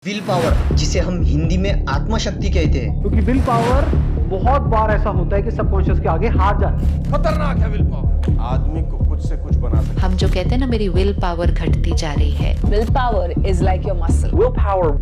Will power, जिसे हम हिंदी में आत्मशक्ति कहते हैं। क्योंकि विल पावर बहुत बार ऐसा होता है कि सबकॉन्शियस के आगे हार जाता है। खतरनाक है विल पावर, आदमी को कुछ से कुछ बना सकता है। हम जो कहते हैं ना, मेरी विल पावर घटती जा रही है। Willpower is like your muscle. Willpower.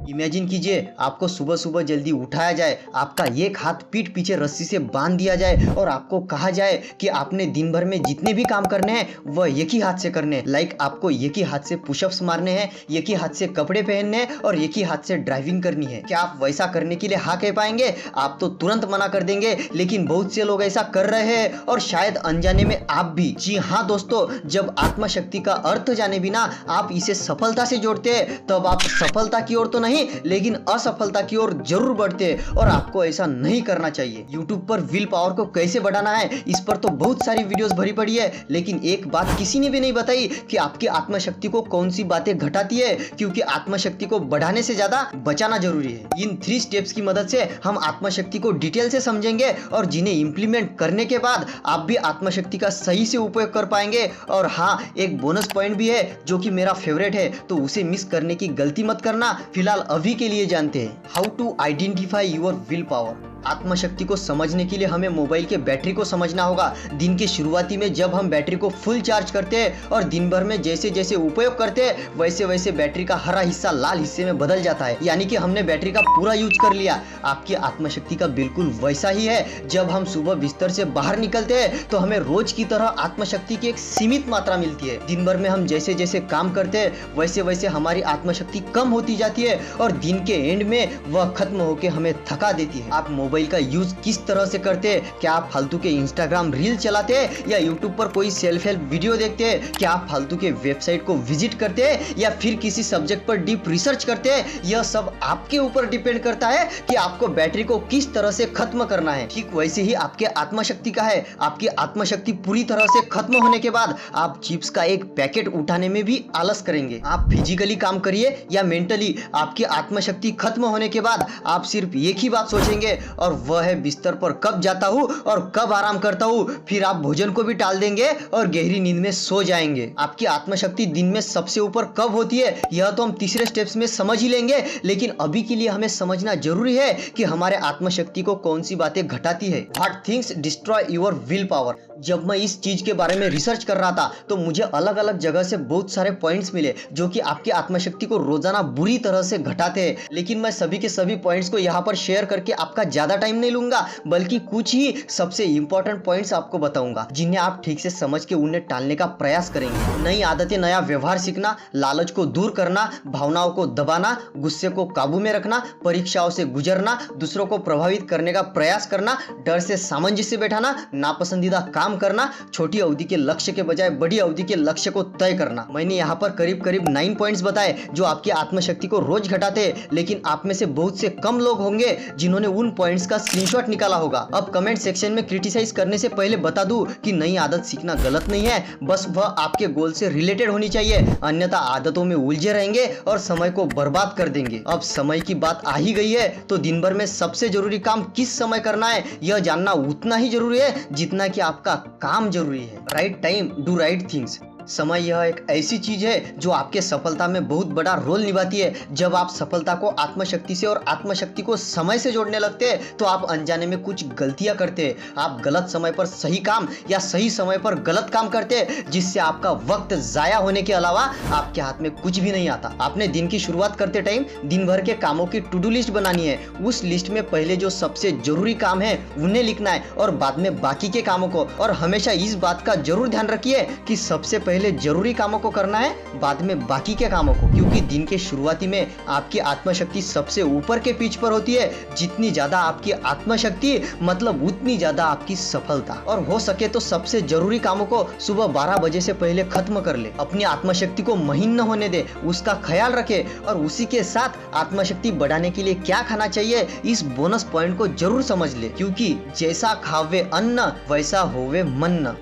Imagine कीजिए, आपको सुबह सुबह जल्दी उठाया जाए, आपका एक हाथ पीठ पीछे रस्सी से बांध दिया जाए और आपको कहा जाए कि आपने दिन भर में जितने भी काम करने हैं वह एक ही हाथ से करने हैं। लाइक आपको एक ही हाथ से पुशअप्स मारने हैं, एक ही हाथ से कपड़े पहनने हैं और एक ही हाथ से ड्राइविंग करनी है। क्या आप वैसा करने के लिए हाँ कह पाएंगे? आप तो तुरंत मना कर देंगे, लेकिन बहुत से लोग ऐसा कर रहे हैं और शायद अनजाने में आप भी। जी हाँ दोस्तों, जब आत्मशक्ति का अर्थ जाने बिना आप इसे सफलता से जोड़ते हैं, तब आप सफलता की ओर तो नहीं लेकिन असफलता की ओर जरूर बढ़ते हैं और आपको ऐसा नहीं करना चाहिए। YouTube पर विल पावर को कैसे बढ़ाना है, इस पर तो बहुत सारी वीडियोस भरी पड़ी है, लेकिन एक बात किसी ने भी नहीं बताई कि आपकी आत्मशक्ति को कौन सी बातें घटाती है, क्योंकि आत्मशक्ति को बढ़ाने से ज्यादा बचाना जरूरी है। इन 3 स्टेप्स की मदद से हम आत्मशक्ति को डिटेल से समझेंगे और जिन्हें इंप्लीमेंट करने के बाद आप भी आत्मशक्ति का सही से उपयोग कर पाएंगे। और हाँ, एक बोनस पॉइंट भी है जो कि मेरा फेवरेट है, तो उसे मिस करने की गलती मत करना। फिलहाल अभी के लिए जानते हैं how to identify your will power. आत्मशक्ति को समझने के लिए हमें मोबाइल के बैटरी को समझना होगा। दिन की शुरुआती में जब हम बैटरी को फुल चार्ज करते हैं और दिन भर में जैसे जैसे उपयोग करते हैं, वैसे वैसे बैटरी का हरा हिस्सा लाल हिस्से में बदल जाता है, यानी कि हमने बैटरी का पूरा यूज कर लिया। आपकी आत्मशक्ति का बिल्कुल वैसा ही है। जब हम सुबह बिस्तर से बाहर निकलते हैं तो हमें रोज की तरह आत्मशक्ति की एक सीमित मात्रा मिलती है। दिन भर में हम जैसे जैसे काम करते हैं, वैसे वैसे हमारी आत्मशक्ति कम होती जाती है और दिन के एंड में वह खत्म होकर हमें थका देती है। आप मोबाइल का यूज किस तरह से करते हैं? क्या आप फालतू के इंस्टाग्राम रील चलाते हैं या यूट्यूब पर कोई सेल्फ हेल्प वीडियो देखते हैं? क्या आप फालतू के वेबसाइट को विजिट करते हैं या फिर किसी सब्जेक्ट पर डीप रिसर्च करते हैं? यह सब आपके ऊपर डिपेंड करता है कि आपको बैटरी को किस तरह से खत्म करना है। ठीक वैसे ही आपके आत्मशक्ति का है। आपकी आत्मशक्ति पूरी तरह से खत्म होने के बाद आप चिप्स का एक पैकेट उठाने में भी आलस करेंगे। आप फिजिकली काम करिए या मेंटली, आपकी आत्मशक्ति खत्म होने के बाद आप सिर्फ एक ही बात सोचेंगे और वह है बिस्तर पर कब जाता हूँ और कब आराम करता हूँ। फिर आप भोजन को भी टाल देंगे और गहरी नींद में सो जाएंगे। आपकी आत्मशक्ति दिन में सबसे ऊपर कब होती है, यह तो हम तीसरे स्टेप्स में समझ ही लेंगे, लेकिन अभी के लिए हमें समझना जरूरी है कि हमारे आत्मशक्ति को कौन सी बातें घटाती है। What things destroy your will power. जब मैं इस चीज के बारे में रिसर्च कर रहा था तो मुझे अलग अलग जगह से बहुत सारे पॉइंट्स मिले जो कि आपकी आत्मशक्ति को रोजाना बुरी तरह से घटाते हैं। लेकिन मैं सभी के सभी पॉइंट्स को यहाँ पर शेयर करके आपका ज्यादा टाइम नहीं लूंगा, बल्कि कुछ ही सबसे इंपॉर्टेंट पॉइंट्स आपको बताऊंगा जिन्हें आप ठीक से समझ के उन्हें टालने का प्रयास करेंगे। नई आदतें, नया व्यवहार सीखना, लालच को दूर करना, भावनाओं को दबाना, गुस्से को काबू में रखना, परीक्षाओं से गुजरना, दूसरों को प्रभावित करने का प्रयास करना, डर से सामंजस्य बैठाना, नापसंदीदा काम करना, छोटी अवधि के लक्ष्य के बजाय बड़ी अवधि के लक्ष्य को तय करना। मैंने यहाँ पर करीब करीब 9 पॉइंट्स बताए जो आपकी आत्मशक्ति को रोज घटाते हैं, लेकिन आप में से बहुत से कम लोग होंगे जिन्होंने उन पॉइंट्स का स्क्रीनशॉट निकाला होगा। अब कमेंट सेक्शन में क्रिटिसाइज करने से पहले बता दूं कि नई आदत सीखना गलत नहीं है, बस वह आपके गोल से रिलेटेड होनी चाहिए, अन्यथा आदतों में उलझे रहेंगे और समय को बर्बाद कर देंगे। अब समय की बात आ ही गई है तो दिन भर में सबसे जरूरी काम किस समय करना है, यह जानना उतना ही जरूरी है जितना कि आपका काम जरूरी है। Right time, do right things. समय यह एक ऐसी चीज है जो आपके सफलता में बहुत बड़ा रोल निभाती है। जब आप सफलता को आत्मशक्ति से और आत्मशक्ति को समय से जोड़ने लगते हैं तो आप अनजाने में कुछ गलतियां करते हैं। आप गलत समय पर सही काम या सही समय पर गलत काम करते हैं, जिससे आपका वक्त जाया होने के अलावा आपके हाथ में कुछ भी नहीं आता। आपने दिन की शुरुआत करते टाइम दिन भर के कामों की टू डू लिस्ट बनानी है। उस लिस्ट में पहले जो सबसे जरूरी काम है उन्हें लिखना है और बाद में बाकी के कामों को। और हमेशा इस बात का जरूर ध्यान रखिए कि सबसे पहले जरूरी कामों को करना है, बाद में बाकी के कामों को, क्योंकि दिन के शुरुआती में आपकी आत्मशक्ति सबसे ऊपर के पिच पर होती है। जितनी ज्यादा आपकी आत्मशक्ति मतलब उतनी ज्यादा आपकी सफलता। और हो सके तो सबसे जरूरी कामों को सुबह 12 बजे से पहले खत्म कर ले। अपनी आत्मशक्ति को महीन न होने दे, उसका ख्याल रखे और उसी के साथ आत्मशक्ति बढ़ाने के लिए क्या खाना चाहिए, इस बोनस पॉइंट को जरूर समझ ले, क्योंकि जैसा खावे अन्न वैसा होवे मन।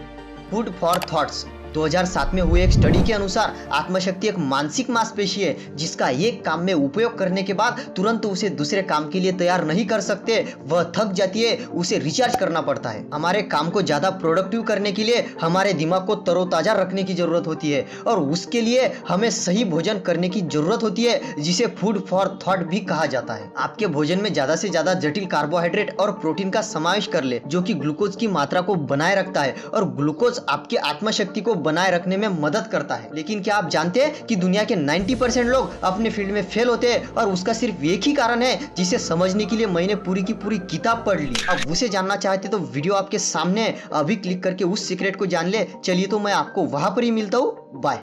Food for thoughts. 2007 में हुए एक स्टडी के अनुसार आत्मशक्ति एक मानसिक मांसपेशी है जिसका एक काम में उपयोग करने के बाद तुरंत उसे दूसरे काम के लिए तैयार नहीं कर सकते, वह थक जाती है, उसे रिचार्ज करना पड़ता है। हमारे काम को ज्यादा प्रोडक्टिव करने के लिए हमारे दिमाग को तरोताजा रखने की जरूरत होती है और उसके लिए हमें सही भोजन करने की जरूरत होती है जिसे फूड फॉर थॉट भी कहा जाता है। आपके भोजन में ज्यादा से ज्यादा जटिल कार्बोहाइड्रेट और प्रोटीन का समावेश कर ले जो कि ग्लूकोज की मात्रा को बनाए रखता है और ग्लूकोज आपके आत्मशक्ति को बनाए रखने में मदद करता है। लेकिन क्या आप जानते हैं कि दुनिया के 90% लोग अपने फील्ड में फेल होते हैं और उसका सिर्फ एक ही कारण है जिसे समझने के लिए मैंने पूरी की पूरी किताब पढ़ ली। अब उसे जानना चाहते तो वीडियो आपके सामने है, अभी क्लिक करके उस सीक्रेट को जान ले। चलिए तो मैं आपको वहां पर ही मिलता हूँ। बाय।